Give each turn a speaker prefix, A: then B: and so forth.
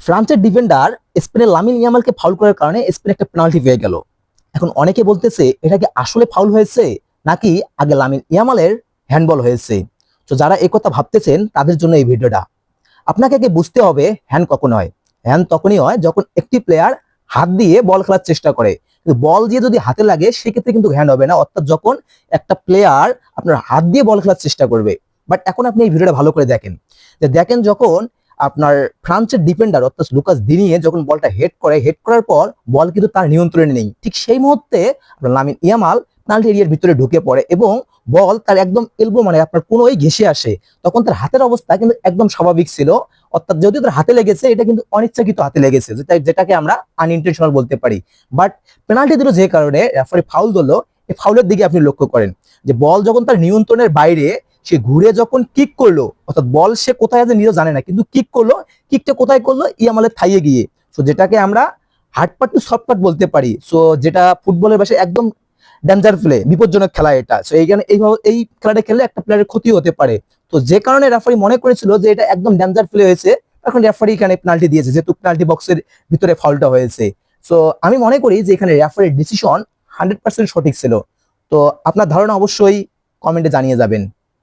A: ফ্রান্সের ডিফেন্ডার স্পেনের Lamine ইয়ামালকে foul করার কারণে স্পেন একটা পেনাল্টি পেয়ে গেল। এখন অনেকে বলতেছে এটা কি আসলে ফাউল হয়েছে নাকি আগে লামিন ইয়ামালের হ্যান্ডবল হয়েছে। তো যারা এই কথা ভাবতেছেন তাদের জন্য এই ভিডিওটা। আপনাকে আগে বুঝতে হবে হ্যান্ড কখন হয়। হ্যান্ড তখনই হয় যখন একটি প্লেয়ার হাত দিয়ে বল খেলার চেষ্টা করে, কিন্তু বল দিয়ে যদি হাতে লাগে সেক্ষেত্রে কিন্তু হ্যান্ড হবে না। অর্থাৎ যখন একটা প্লেয়ার আপনার হাত দিয়ে বল খেলার চেষ্টা করবে। বাট এখন আপনি এই ভিডিওটা ভালো করে দেখেন, যে দেখেন যখন আপনার ফ্রান্সের ডিফেন্ডার অর্থাৎ লুকাস দিনিয়ে যখন বলটা হেড করে, হেড করার পর বল কিন্তু তার নিয়ন্ত্রণে নেই, ঠিক সেই মুহূর্তে আপনার লামিন ইয়ামাল পেনাল্টি এরিয়ার ভিতরে ঢুকে পড়ে এবং বল তার একদম এলবো মানে আপনার কোনোই ঘেসে আসে। তখন তার হাতের অবস্থা কিন্তু একদম স্বাভাবিক ছিল। অর্থাৎ যদিও তার হাতে লেগেছে, এটা কিন্তু অনিচ্ছাকৃত হাতে লেগেছে, যেটাকে আমরা আনইনটেনশনাল বলতে পারি। বাট পেনাল্টি দিল যে কারণে রেফারি ফাউল দিল, এই ফাউলের দিকে আপনি লক্ষ্য করেন যে বল যখন তার নিয়ন্ত্রণের বাইরে, সে ঘুরে যখন কিক করলো, অর্থাৎ বল সে কোথায় আছে নিজেও জানে না, কিন্তু কিক করলো, কিকটা কোথায় করলো, ইয়ামালের থাইয়ে গিয়ে। সো যেটাকে আমরা hard part to soft part বলতে পারি। সো যেটা ফুটবলের ভাষায় একদম ডেঞ্জার প্লে, বিপজ্জনক খেলা এটা। সো এইখানে এইভাবে এই খেলাটা খেললে একটা প্লেয়ারের ক্ষতি হতে পারে। তো যে কারণে রেফারি মনে করেছিল যে এটা একদম ডেঞ্জার প্লে হয়েছে, এখন রেফারি এখানে পেনাল্টি দিয়েছে, যেহেতু পেনাল্টি বক্সের ভিতরে ফাউলটা হয়েছে। সো আমি মনে করি যে এখানে রেফারির ডিসিশন 100% সঠিক ছিল। তো আপনার ধারণা অবশ্যই কমেন্টে জানিয়ে যাবেন।